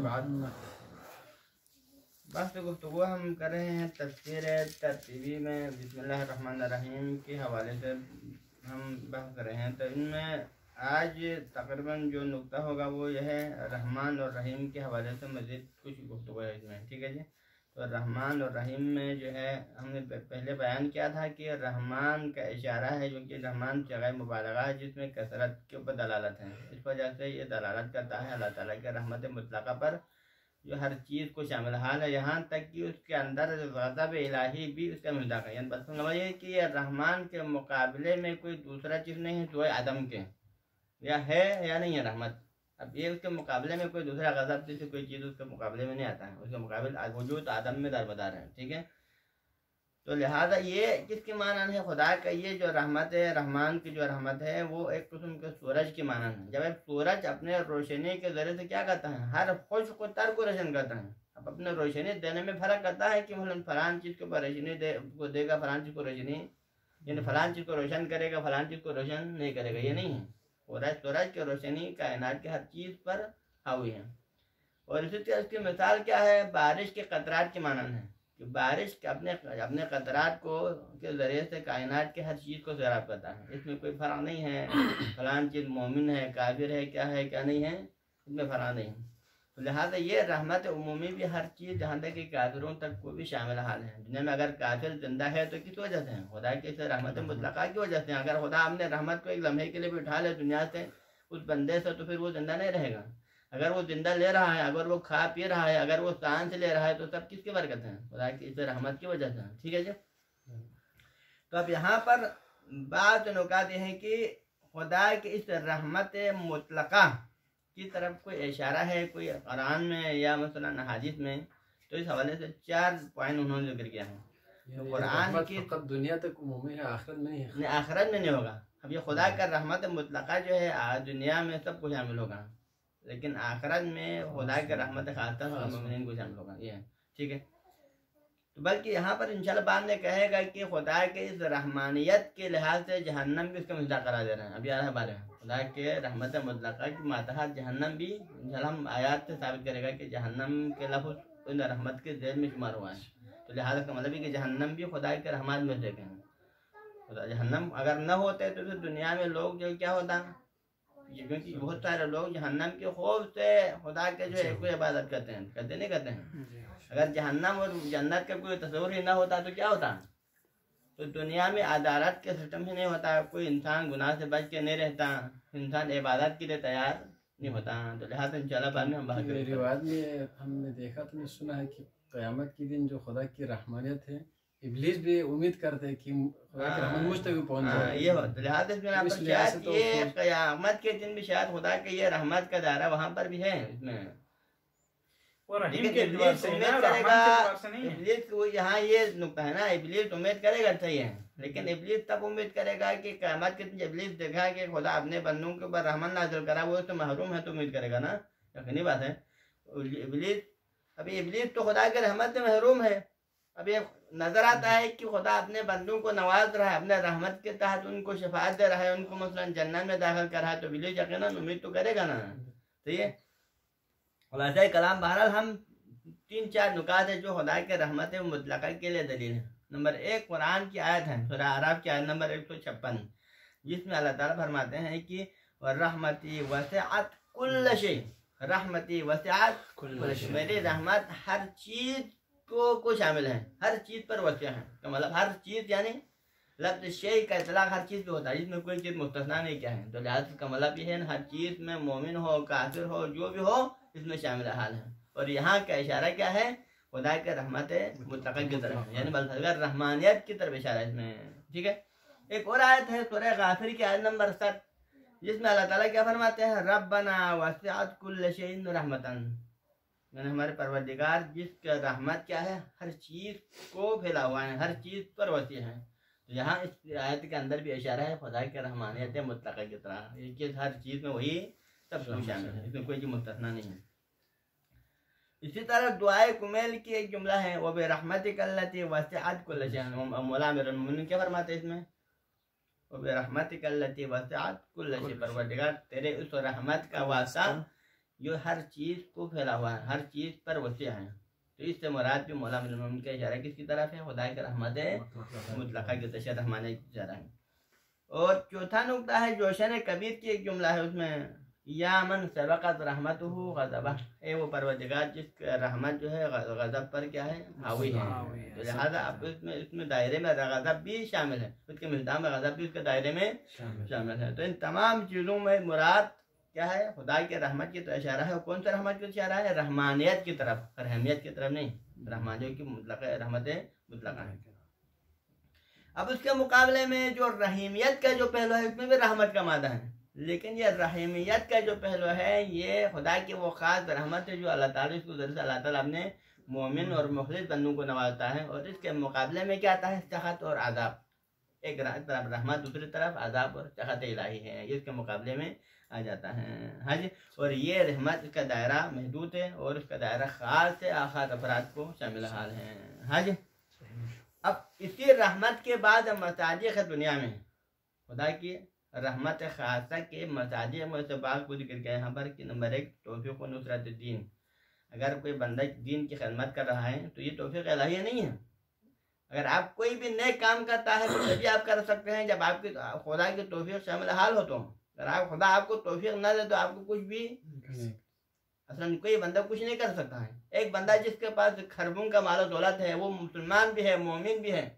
بعد بس گفتگو ہم کر رہے ہیں تفسیر ترتیبی میں بسم اللہ الرحمن الرحیم کے حوالے سے ہم بحث کر رہے ہیں. تو ان میں آج تقریباً جو نقطہ ہوگا وہ یہ ہے رحمان اور رحیم کے حوالے سے مزید کچھ گفتگو ہے اس میں. ٹھیک ہے جی. تو رحمان اور رحیم میں جو ہے ہم نے پہلے بیان کیا تھا کہ رحمان کا اشارہ ہے جو کہ رحمان جگہ مبالغہ ہے جس میں کثرت کے اوپر دلالت ہے. اس وجہ سے یہ دلالت کرتا ہے اللہ تعالیٰ کے رحمت مطلقہ پر جو ہر چیز کو شامل حال ہے، یہاں تک کہ اس کے اندر غضب الہی بھی اس کا مصداق ہے. یعنی بس سمجھیے کہ یہ رحمان کے مقابلے میں کوئی دوسرا چیز نہیں ہے جو ہے عدم کے، یا ہے یا نہیں ہے رحمت. اب یہ اس کے مقابلے میں کوئی دوسرا غضب جیسے کوئی چیز اس کے مقابلے میں نہیں آتا ہے، اس کے مقابل وجود عدم میں دربدار ہے. ٹھیک ہے. تو لہٰذا یہ کس کی مانند ہے؟ خدا کا یہ جو رحمت ہے، رحمان کی جو رحمت ہے وہ ایک قسم کے سورج کی مانند ہے. جب ایک سورج اپنے روشنی کے ذریعے سے کیا کرتا ہے؟ ہر خشک کو تر کو روشن کرتا ہے. اب اپنے روشنی دینے میں فرق کرتا ہے کہ فلان چیز کے اوپر روشنی دے گا، فلان چیز کو روشنی یعنی فلان چیز کو روشن کرے گا، فلان چیز کو روشن نہیں کرے گا، یہ نہیں ہے. سورج کی روشنی کائنات کے ہر چیز پر حاوی ہے. اور اسی طرح اس کی مثال کیا ہے؟ بارش کے قطرات کی مانند ہے کہ بارش کے اپنے قطرات کو کے ذریعے سے کائنات کے ہر چیز کو سیراب کرتا ہے. اس میں کوئی فرق نہیں ہے فلان چیز مومن ہے، کافر ہے، کیا نہیں ہے، اس میں فرق نہیں. تو لہٰذا یہ رحمت عمومی بھی ہر چیز جہاں تک کہ کافروں تک کو بھی شامل حال ہے. دنیا میں اگر کافر زندہ ہے تو کس وجہ سے؟ خدا کی سے رحمت مطلقہ کی وجہ سے. اگر خدا اپنے رحمت کو ایک لمحے کے لیے بھی اٹھا لے دنیا سے اس بندے سے تو پھر وہ زندہ نہیں رہے گا. اگر وہ زندہ لے رہا ہے، اگر وہ کھا پی رہا ہے، اگر وہ سانس لے رہا ہے تو سب کس کی برکت ہے؟ خدا کی اس رحمت کی وجہ سے. ٹھیک ہے جی. تو اب یہاں پر بات نکات یہ ہے کہ خدا کی اس رحمت مطلقہ کی طرف کوئی اشارہ ہے کوئی قرآن میں یا مثلا حدیث میں. تو اس حوالے سے 4 پوائنٹ انہوں نے ذکر کیا ہے. قرآن کی دنیا تک عمومی ہے، آخرت میں نہیں ہے. آخرت میں نہیں ہوگا. اب یہ خدا کا رحمت مطلقہ جو ہے دنیا میں سب کو شامل ہوگا، لیکن آخرت میں خدا کے رحمت خاصہ مومنین کو شامل ہوگا. یہ ہے. ٹھیک ہے. تو بلکہ یہاں پر انشاءاللہ بعد میں کہے گا کہ خدا کے اس رحمانیت کے لحاظ سے جہنم بھی اس کا مصداق قرار دے رہے ہیں. ابھی آ رہا ہے بارے خدا کے رحمت مطلقہ کی ماتحت جہنم بھی انشاءاللہ ہم آیات سے ثابت کرے گا کہ جہنم کے لفظ ان رحمت کے ذیل میں شمار ہوا ہے. تو لہٰذا کا مطلب ہے کہ جہنم بھی خدا کے رحمت میں سے ہیں. خدا جہنم اگر نہ ہوتے تو پھر دنیا میں لوگ جو کیا ہوتا، کیونکہ بہت سارے لوگ جہنم کے خوف سے خدا کے جو ہے کوئی عبادت کرتے ہیں، نہیں کرتے ہیں. اگر جہنم اور جنت کا کوئی تصور ہی نہ ہوتا تو کیا ہوتا؟ تو دنیا میں عدالت کے سسٹم ہی نہیں ہوتا، کوئی انسان گناہ سے بچ کے نہیں رہتا، انسان عبادت کے لیے تیار نہیں ہوتا. تو لہٰذا انشاءاللہ بعد میں ہم بات کریں گے. روایت میں ہم نے دیکھا تو سنا ہے کہ قیامت کے دن جو خدا کی رحمانیت ہے ابلیس بھی امید کرتے ہیں کہ خدا کی رحمت مجھ تک بھی پہنچ جائے. یہ ہو. تو لہٰذا اس میں شاید یہ قیامت کے دن بھی شاید خدا کے یہ رحمت کا دائرہ وہاں پر بھی ہے. اس میں یہاں یہ نقطہ ہے نا، ابلیس امید کرے گا. صحیح ہے. لیکن ابلیس تب امید کرے گا کہ قیامت کے دن ابلیس دیکھا کہ خدا اپنے بندوں کے اوپر رحمت نازل کرا، وہ تو محروم ہے تو امید کرے گا نا. یقینی بات ہے. ابلیس تو خدا کے رحمت سے محروم ہے. اب یہ نظر آتا ہے کہ خدا اپنے بندوں کو نواز رہا ہے، اپنے رحمت کے تحت ان کو شفاعت دے رہا ہے، ان کو مثلا جنت میں داخل کر رہا ہے. تو ابلیس یقیناً امید تو کرے گا نا. صحیح ہے. خلاصہ کلام بہرحال ہم 3-4 نکات ہیں جو خدا کے رحمت مطلقہ کے لیے دلیل ہے. نمبر 1 قرآن کی آیت ہے سورہ اعراف کی آیت نمبر 156، جس میں اللہ تعالیٰ فرماتے ہیں کہ رحمتی وسعت کل شیء، رحمتی وسعت کل شیء، میری رحمت ہر چیز کو شامل ہے، ہر چیز پر وسیع ہے. تو مطلب ہر چیز یعنی لفظ شیء کا اطلاق ہر چیز پہ ہوتا ہے، اس میں کوئی چیز مستثنا نہیں کیا ہے. تو لہٰذا کا مطلب یہ ہے ہر چیز میں مومن ہو کافر ہو جو بھی ہو اس میں شامل حال ہے. اور یہاں کا اشارہ کیا ہے؟ خدا کے رحمت مطلقہ کی طرف، یعنی بلکہ رحمانیت کی طرف اشارہ ہے اس میں. ٹھیک ہے. ایک اور آیت ہے سورہ غافر کی آیت نمبر 7، جس میں اللہ تعالیٰ کیا فرماتے ہیں؟ ربنا وسعت کل شیء رحمتا، یعنی ہمارے پروردگار جس کا رحمت کیا ہے ہر چیز کو پھیلا ہوا ہے، ہر چیز پر وسیع ہے. تو یہاں اس آیت کے اندر بھی اشارہ ہے خدا کے رحمانیت مطلقہ کی طرح، یہ کہ ہر چیز میں وہی سب کچھ شامل ہے، اس میں کوئی چیز مستثنا نہیں ہے. اسی طرح دعائے کمیل کی ایک جملہ ہے وَبِرَحْمَتِكَ الَّتِي وَسِعَتْ كُلَّ شَيْءٍ. مولا امیر المومنین کیا فرماتے ہیں اس میں؟ وَبِرَحْمَتِكَ الَّتِي وَسِعَتْ كُلَّ شَيْءٍ، پروردگار تیرے اس رحمت کا واسطہ جو ہر چیز کو پھیلا ہوا ہے، ہر چیز پر وسیع ہے. تو اس سے مراد بھی مولا امیر المومنین کا اشارہ کس کی طرف ہے؟ خدا کی رحمت مطلقہ کی تشریح رحمانیت کی اشارہ ہے. اور چوتھا نقطہ ہے جوشن کبیر کی ایک جملہ ہے اس میں، یا من سبقت رحمتہ غضبہ، اے وہ پروردگار جس کا رحمت جو ہے غضب پر کیا ہے؟ حاوی ہے. تو لہٰذا اب اس میں دائرے میں غضب بھی شامل ہے، اس کے مقدام میں غضب بھی اس کے دائرے میں شامل ہے. تو ان تمام چیزوں میں مراد کیا ہے؟ خدا کی رحمت کی طرف اشارہ ہے. اور کون سا رحمت کی اشارہ ہے؟ رحمانیت کی طرف، رحمیت کی طرف نہیں، رحمانیت کی مطلق رحمت مطلقہ ہے. اب اس کے مقابلے میں جو رحیمیت کا جو پہلو ہے اس میں بھی رحمت کا مادہ ہے، لیکن یہ رحیمیت کا جو پہلو ہے یہ خدا کی وہ خاص رحمت ہے جو اللہ تعالیٰ اس کو ذریعے سے اللہ تعالیٰ اپنے مومن اور مخلص بندوں کو نوازتا ہے. اور اس کے مقابلے میں کیا آتا ہے؟ سخط اور عذاب. ایک طرف رحمت، دوسری طرف عذاب اور سخط الہی ہے، یہ اس کے مقابلے میں آ جاتا ہے. ہاں جی. اور یہ رحمت اس کا دائرہ محدود ہے اور اس کا دائرہ خاص ہے، خاص افراد کو شامل حال ہے. ہاں جی. اب اسی رحمت کے بعد مساجد دنیا میں خدا کی رحمت خاصہ کے مساجد میں سے بعض کو ذکر کیا یہاں پر کہ نمبر 1 توفیق و نصرت الدین. اگر کوئی بندہ دین کی خدمت کر رہا ہے تو یہ توفیق الہیہ نہیں ہے. اگر آپ کوئی بھی نیک کام کرتا ہے تو تبھی آپ کر سکتے ہیں جب آپ کی خدا کی توفیق شامل حال ہو. تو اگر خدا آپ کو توفیق نہ دے تو آپ کو کچھ بھی اصلا کوئی بندہ کچھ نہیں کر سکتا ہے. ایک بندہ جس کے پاس خربوں کا مال و دولت ہے، وہ مسلمان بھی ہے، مومن بھی ہے،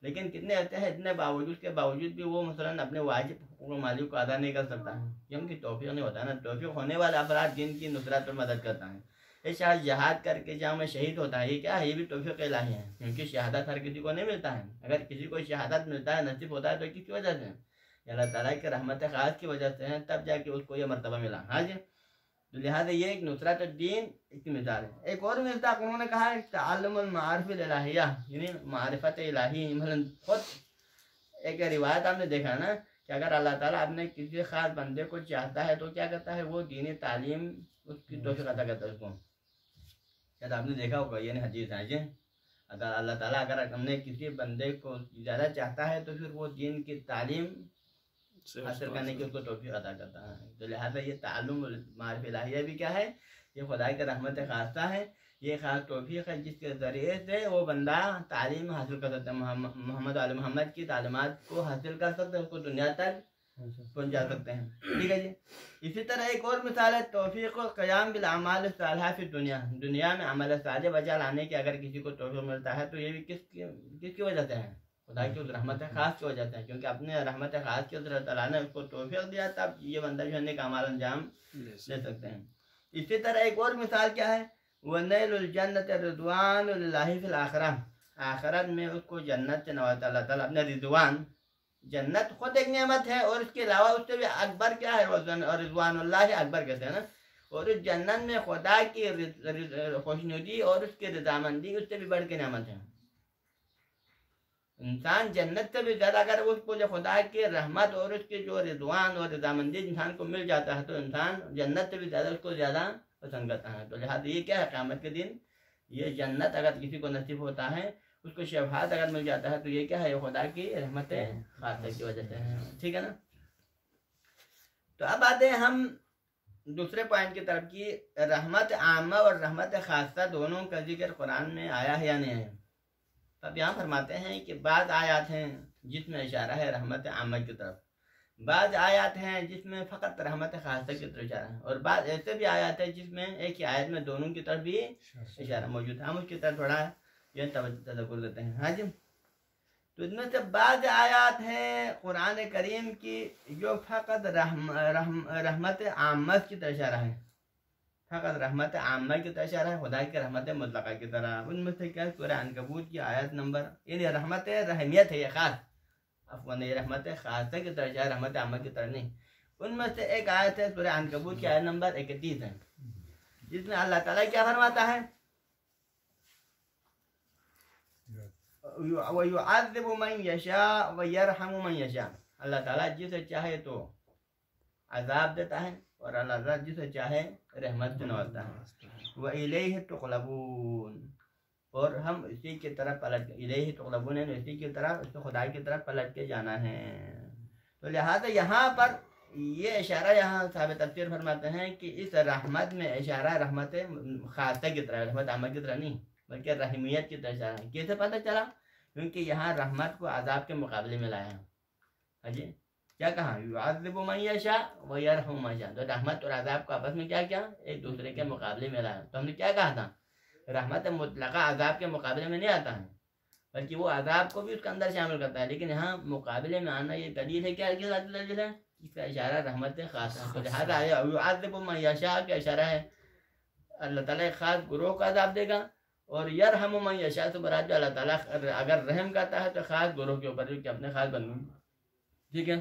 لیکن کتنے ایسے ہیں اتنے باوجود بھی وہ مثلا اپنے واجب حقوق مالی کو ادا نہیں کر سکتا ہے، کیونکہ توفیق نہیں ہوتا ہے نا. توفیق ہونے والا افراد دین کی نصرت اور مدد کرتا ہے. یہ شاید جہاد کر کے جہاں میں شہید ہوتا ہے، یہ کیا ہے؟ یہ بھی توفیق الہی ہے، کیونکہ شہادت ہر کسی کو نہیں ملتا ہے. اگر کسی کو شہادت ملتا ہے، نصیب ہوتا ہے، تو کس کی وجہ سے؟ اللہ تعالیٰ کی رحمت خاص کی وجہ سے ہے، تب جا کے اس کو یہ مرتبہ ملا. ہاں جی. تو لہٰذا یہ ایک نصرت الدین کی مثال ہے. ایک اور مثال انہوں نے کہا ہے تعلم المعارف الالہیہ، یعنی معرفت الہی. مثلا خود ایک روایت آپ نے دیکھا نا کہ اگر اللہ تعالیٰ اپنے کسی خاص بندے کو چاہتا ہے تو کیا کرتا ہے؟ وہ دینی تعلیم اس کی توفیق عطا کرتا ہے اس کو. شاید آپ نے دیکھا ہوگا، یعنی حدیث ہے جی. اگر اللہ تعالیٰ اگر ہم نے کسی بندے کو زیادہ چاہتا ہے تو پھر وہ دین کی تعلیم حاصل کرنے کی اس کو توفیق عطا کرتا ہے. تو لہٰذا یہ تعلم معرف الہیہ بھی کیا ہے؟ یہ خدا کی رحمت خاصہ ہے، یہ خاص توفیق ہے جس کے ذریعے سے وہ بندہ تعلیم حاصل کر سکتا ہے، محمد علیہ محمد کی تعلیمات کو حاصل کر سکتے ہیں، اس کو دنیا تک پہنچا سکتے ہیں. ٹھیک ہے جی. اسی طرح ایک اور مثال ہے توفیق و قیام بالاعمال الصالحہ فی دنیا میں عمل صالح بجا لانے کی اگر کسی کو توفیق ملتا ہے تو یہ بھی کس کی وجہ سے ہے؟ خدا کی اس رحمت خاص کی وجہ سے ہے، کیونکہ اپنے رحمت خاص کی اللہ تعالیٰ نے اس کو توفیق دیا، تب یہ بندہ جو ہے نیک اعمال انجام لے سکتے ہیں. اسی طرح ایک اور مثال کیا ہے؟ وَنَيْلُ الْجَنَّةِ رِضْوَانُ لِلَّهِ فِي الْآخِرَةِ، آخرت میں اس کو جنت سے نوازتا اللہ تعالیٰ اپنے رضوان. جنت خود ایک نعمت ہے اور اس کے علاوہ اس سے بھی اکبر کیا ہے؟ اور رضوان اللہ اکبر کہتے ہیں نا. اور اس جنت میں خدا کی خوشنودی اور اس کی رضامندی اس سے بھی بڑھ کے نعمت ہے. انسان جنت سے بھی زیادہ اگر اس کو جو خدا کی رحمت اور اس کی جو رضوان اور رضامندی انسان کو مل جاتا ہے تو انسان جنت سے بھی زیادہ اس کو زیادہ پسند کرتا ہے. تو لہٰذا یہ کیا ہے؟ قیامت کے دن یہ جنت اگر کسی کو نصیب ہوتا ہے، اس کو شفاعت اگر مل جاتا ہے تو یہ کیا ہے؟ یہ خدا کی رحمت خاصہ کی وجہ سے ہے. ٹھیک ہے نا. تو اب آتے ہیں ہم دوسرے پوائنٹ کی طرف کی رحمت عامہ اور رحمت خاصہ دونوں کا ذکر قرآن میں آیا ہے یا نہیں آیا. اب یہاں فرماتے ہیں کہ بعض آیات ہیں جس میں اشارہ ہے رحمت عامہ کی طرف، بعض آیات ہیں جس میں فقط رحمت خاصہ کی طرف اشارہ ہے، اور بعض ایسے بھی آیات ہیں جس میں ایک ہی آیت میں دونوں کی طرف بھی اشارہ موجود ہے. ہم اس کی طرف تھوڑا یہ تذکر دیتے ہیں. ہاں جی. تو ان میں سے بعض آیات ہیں قرآن کریم کی جو فقط رحمت عامہ کی طرف اشارہ ہے، فقط رحمت عامہ کی طرف اشارہ ہے، خدا کی رحمت مطلقہ کی طرح. ان میں سے کیا ہے؟ سورہ عنکبوت کی آیت نمبر، یعنی رحمت رحمیت ہے یہ خاص، افغان یہ رحمت خاصہ کی طرف اشارہ، رحمت عامہ کی طرح نہیں. ان میں سے ایک آیت ہے سورہ عنکبوت کی آیت نمبر 31 ہے، جس میں اللہ تعالیٰ کیا فرماتا ہے؟ وَيُعَذِّبُ مَن يَشَاءُ وَيَرْحَمُ مَن يَشَاءُ. اللہ تعالیٰ جسے چاہے تو عذاب دیتا ہے اور اللہ تعالیٰ جسے چاہے رحمت سے نوازتا ہے. وَإِلَيْهِ تُقْلَبُونَ، اور ہم اسی کی طرف پلٹ، الیہ تقلبون، اسی کی طرف، اس خدا کی طرف پلٹ کے جانا ہے. تو لہٰذا یہاں پر یہ اشارہ یہاں صاحب تفسیر فرماتے ہیں کہ اس رحمت میں اشارہ رحمت خاصہ کی طرح، رحمت عامہ کی طرح نہیں بلکہ رحمیت کی طرح اشارہ ہے۔ کیسے پتہ چلا؟ کیونکہ یہاں رحمت کو عذاب کے مقابلے میں لایا ہے۔ ہاں جی، کیا کہا؟ یعذب من یشاء ویرحم من یشاء، تو رحمت اور عذاب کو آپس میں کیا کیا؟ ایک دوسرے کے مقابلے میں لایا۔ تو ہم نے کیا کہا تھا؟ رحمت مطلقہ عذاب کے مقابلے میں نہیں آتا ہے، بلکہ وہ عذاب کو بھی اس کے اندر شامل کرتا ہے، لیکن یہاں مقابلے میں آنا یہ دلیل ہے کیا دلیل ہے؟ اس کا اشارہ رحمت خاص ہے، تو لہٰذا یعذب من یشاء کا اشارہ ہے اللہ تعالیٰ ایک خاص گروہ کا عذاب دے گا، اور یرحم من یشاء سے مراد اللہ تعالیٰ اگر رحم کرتا ہے تو خاص گروہ کے اوپر کہ اپنے خاص بندوں، ٹھیک ہے۔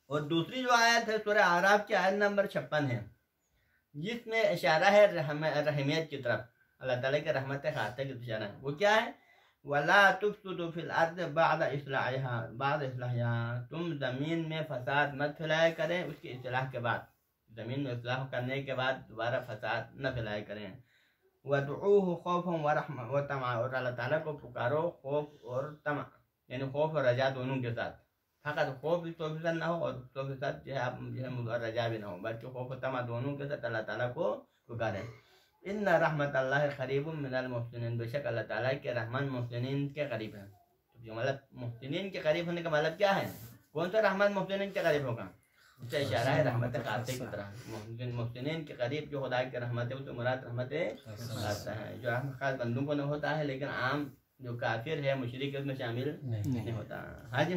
اور دوسری جو آیت ہے سورہ اعراف کی آیت نمبر 56 ہے، جس میں اشارہ ہے رحمیت کی طرف، اللہ تعالیٰ کے رحمت خاصہ کی اشارہ ہے۔ وہ کیا ہے؟ وَلَا تُفْسِدُوا فِي الْأَرْضِ بَعْدَ إِصْلَاحِهَا، تم زمین میں فساد مت پھیلایا کریں اس کی اصلاح کے بعد، زمین میں اصلاح کرنے کے بعد دوبارہ فساد نہ پھیلایا کریں۔ وَادْعُوهُ خَوْفًا وَطَمَعًا، اور اللہ تعالیٰ کو پکارو خوف اور طمع، یعنی خوف اور رجا دونوں کے ساتھ، فقط خوف 100% نہ ہو اور 100% جو ہے رجا بھی نہ ہو، بلکہ خوف و طمع دونوں کے ساتھ اللہ تعالیٰ کو پکارے۔ ان رحمت اللہ قریب من المحسنین، بے شک اللہ تعالیٰ کے رحمت محسنین کے قریب ہے۔ مطلب محسنین کے قریب ہونے کا مطلب کیا ہے؟ کون سا رحمت محسنین کے قریب ہوگا؟ اس سے اشارہ ہے رحمت خاصہ کی طرح، محسنین کے قریب جو خدا کی رحمت ہے وہ تو مراد رحمت خاصہ ہے، جو خاص بندوں کو نہ ہوتا ہے لیکن عام جو کافر ہے مشرک اس میں شامل نہیں ہوتا۔ ہاں جی،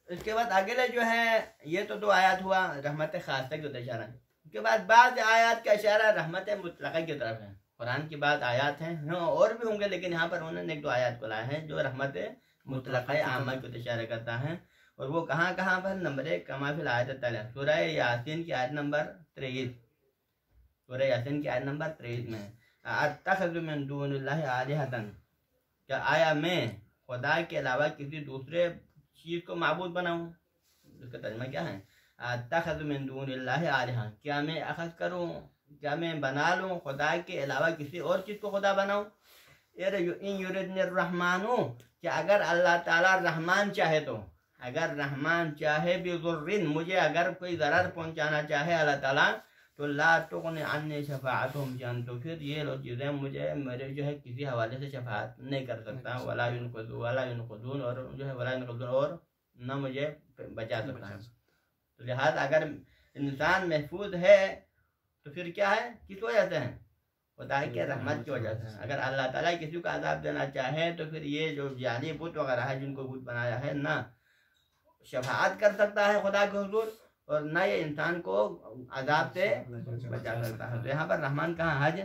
اس کے بعد اگلے جو ہے یہ تو 2 آیات ہوا رحمت خاصہ کی اشارہ ہے۔ اس کے بعد بعض آیات کا اشارہ رحمت مطلقہ کی طرف ہے۔ قرآن کی بعض آیات ہیں، اور بھی ہوں گے لیکن یہاں پر انہوں نے 1-2 آیات کو لائے ہیں جو رحمت مطلقہ عامہ کی اشارہ کرتا ہے، اور وہ کہاں پر؟ نمبر 1 کما فی الآیت التالیہ، سورہ یاسین کی آیت نمبر 23، سورہ یاسین کی آیت نمبر 23 میں اتخذ من دون اللہ آلہۃ، کیا آیا میں خدا کے علاوہ کسی دوسرے چیز کو معبود بناؤں؟ اس کا ترجمہ کیا ہے؟ اتخذ من دون اللہ آلہۃ، کیا میں اخذ کروں، کیا میں بنا لوں خدا کے علاوہ کسی اور چیز کو خدا بناؤں؟ ان یردنی الرحمن، کہ اگر اللہ تعالیٰ رحمان چاہے تو، اگر رحمان چاہے بضر، مجھے اگر کوئی ضرر پہنچانا چاہے اللہ تعالیٰ، تو لا تغنی عنی شفاعتہم شیئا، تو پھر یہ لوگ چیزیں مجھے میرے جو ہے کسی حوالے سے شفاعت نہیں کر سکتا، ولا ینقذون، اور جو ہے ولا ینقذون، اور نہ مجھے بچا سکتا ہے۔ تو لہٰذا اگر انسان محفوظ ہے تو پھر کیا ہے؟ کس وجہ سے ہے؟ خدا کے رحمت کی وجہ سے۔ اگر اللہ تعالیٰ کسی کو عذاب دینا چاہے تو پھر یہ جو جعلی بت وغیرہ ہے جن کو بت بنایا ہے، نہ شفاعت کر سکتا ہے خدا کے حضور، اور نہ یہ انسان کو عذاب سے بچا سکتا ہے۔ تو یہاں پر رحمان کہاں حج؟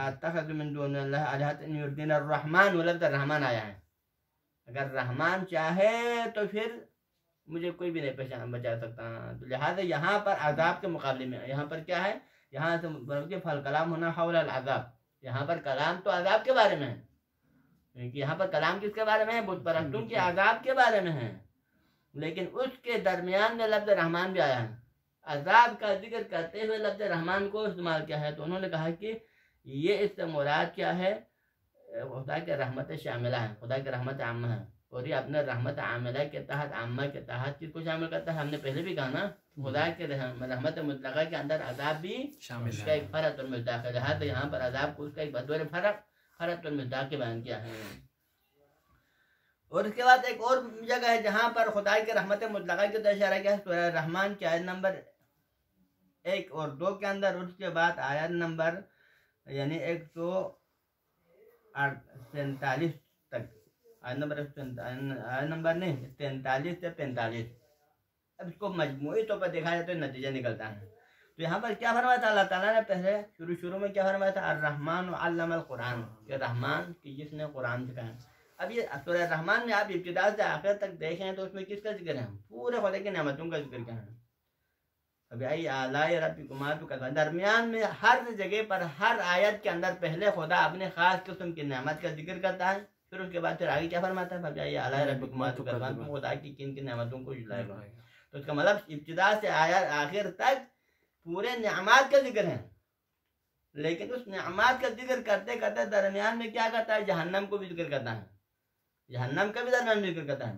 اتخذ من دون اللہ آلہۃ ان یردین الرحمن، ولفظ رحمان آیا ہے۔ اگر رحمان چاہے تو پھر مجھے کوئی بھی نہیں بچا سکتا۔ تو لہٰذا یہاں پر عذاب کے مقابلے میں یہاں پر کیا ہے؟ یہاں سے بلکہ فل کلام ہونا حول العذاب، یہاں پر کلام تو عذاب کے بارے میں ہے، کیونکہ یہاں پر کلام کس کے بارے میں ہے؟ بت پرستوں کے عذاب کے بارے میں ہے، لیکن اس کے درمیان میں لفظ رحمان بھی آیا ہے۔ عذاب کا ذکر کرتے ہوئے لفظ رحمان کو استعمال کیا ہے، تو انہوں نے کہا کہ یہ اس سے مراد کیا ہے؟ خدا کے رحمت شاملہ ہے، خدا کے رحمت عامہ ہے، اور یہ اپنے رحمت عاملہ کے تحت، عامہ کے تحت کس کو شامل کرتا ہے؟ ہم نے پہلے بھی کہا نا، خدا کے رحمت مطلقہ کے اندر عذاب بھی شامل ہے، اس کا ایک فرق اور مصداق ہے، لہٰذا یہاں پر عذاب کو اس کا ایک بطور فرق اور مصداق کے بیان کیا ہے۔ اور اس کے بعد ایک اور جگہ ہے جہاں پر خدا کے رحمت مطلقہ کی طرف اشارہ کیا ہے، سورہ رحمان کی آیت نمبر 1 اور 2 کے اندر، اس کے بعد آیت نمبر یعنی 147 تک، آیت نمبر نہیں 43 سے 45، اب اس کو مجموعی طور پر دیکھا جائے تو نتیجہ نکلتا ہے۔ تو یہاں پر کیا فرمایا تھا اللہ تعالیٰ نے؟ پہلے شروع میں کیا فرمایا تھا؟ الرحمن علم القرآن، کہ رحمان کی جس نے قرآن سکھایا۔ اب یہ سورہ رحمان میں آپ ابتدا سے آخر تک دیکھیں تو اس میں کس کا ذکر ہے؟ پورے خدا کی نعمتوں کا ذکر کیا ہے؟ فبأي آلاء ربكما تكذبان، درمیان میں ہر جگہ پر ہر آیت کے اندر پہلے خدا اپنے خاص قسم کی نعمت کا ذکر کرتا ہے، پھر اس کے بعد پھر آگے کیا فرماتا ہے؟ فبأي آلاء ربكما تكذبان، تم خدا کی کن کن نعمتوں کو جھٹلائے گا۔ تو اس کا مطلب ابتدا سے آیت آخر تک پورے نعمات کا ذکر ہے، لیکن اس نعمات کا ذکر کرتے کرتے درمیان میں کیا کرتا ہے؟ جہنم کو بھی ذکر کرتا ہے، جہنم کا بھی درمیان میں ذکر کرتا ہے۔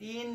3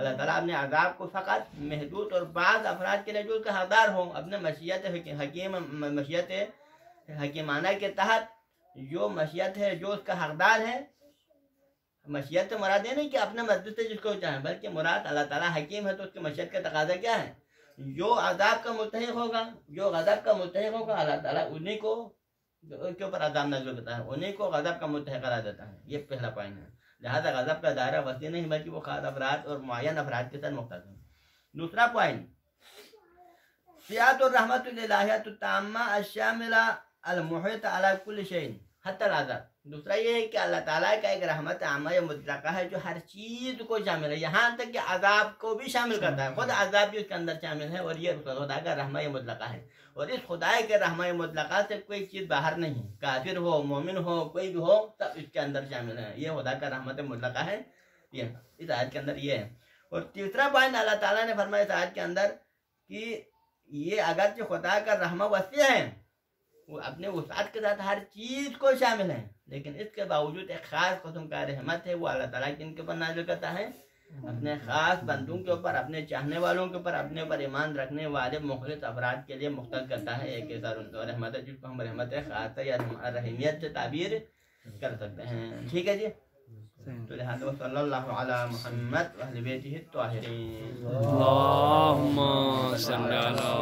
اللہ تعالیٰ اپنے عذاب کو فقط محدود اور بعض افراد کے لیے جو اس کا حقدار ہو اپنے مشیت حکیمانہ کے تحت جو مشیت ہے جو اس کا حقدار ہے. مشیت سے مراد یہ نہیں کہ اپنے مرضی سے جس کو چاہیں بلکہ مراد اللہ تعالیٰ حکیم ہے تو اس کی مشیت کا تقاضا کیا ہے. جو عذاب کا مستحق ہوگا جو غضب کا مستحق ہوگا اللہ تعالیٰ انہیں کو کے اوپر عذاب نازل کرتا ہے انہیں کو غضب کا مستحق قرار دیتا ہے. یہ پہلا پوائنٹ ہے. لہذا غضب کا دائرہ وسیع نہیں بلکہ وہ خاص افراد اور معین افراد کے ساتھ مختص ہے. دوسرا پوائنٹ سعت الرحمت الالہیۃ التامہ الشاملہ المحیط علی کل شیء حتی العذاب. دوسرا یہ ہے کہ اللہ تعالیٰ کا ایک رحمت عامہ مطلقہ ہے جو ہر چیز کو شامل ہے یہاں تک کہ عذاب کو بھی شامل کرتا ہے. خود عذاب بھی اس کے اندر شامل ہے اور یہ خدا کا رحمہ مطلقہ ہے. اور اس خدا کے رحمہ مطلقہ سے کوئی چیز باہر نہیں. کافر ہو مومن ہو کوئی بھی ہو سب اس کے اندر شامل ہے. یہ خدا کا رحمت مطلقہ ہے. یہ اس آیت کے اندر یہ ہے. اور تیسرا پوائنٹ اللہ تعالیٰ نے فرمایا اس آیت کے اندر کہ یہ اگرچہ خدا کا رحمہ وسیع ہے وہ اپنے وسعت کے ساتھ ہر چیز کو شامل ہے لیکن اس کے باوجود ایک خاص قسم کا رحمت ہے وہ اللہ تعالیٰ کن کے اوپر نازل کرتا ہے اپنے خاص بندوں کے اوپر اپنے چاہنے والوں کے اوپر اپنے اوپر ایمان رکھنے والے مخلص افراد کے لیے مختص کرتا ہے. ایک ایسا رحمت ہے جس کو ہم رحمت خاص یا رحمیت سے تعبیر کر سکتے ہیں. ٹھیک ہے جی. تو لہٰذا صلی اللہ علی محمد و اہل بیتہ الطاہرین. اللہم صلی علی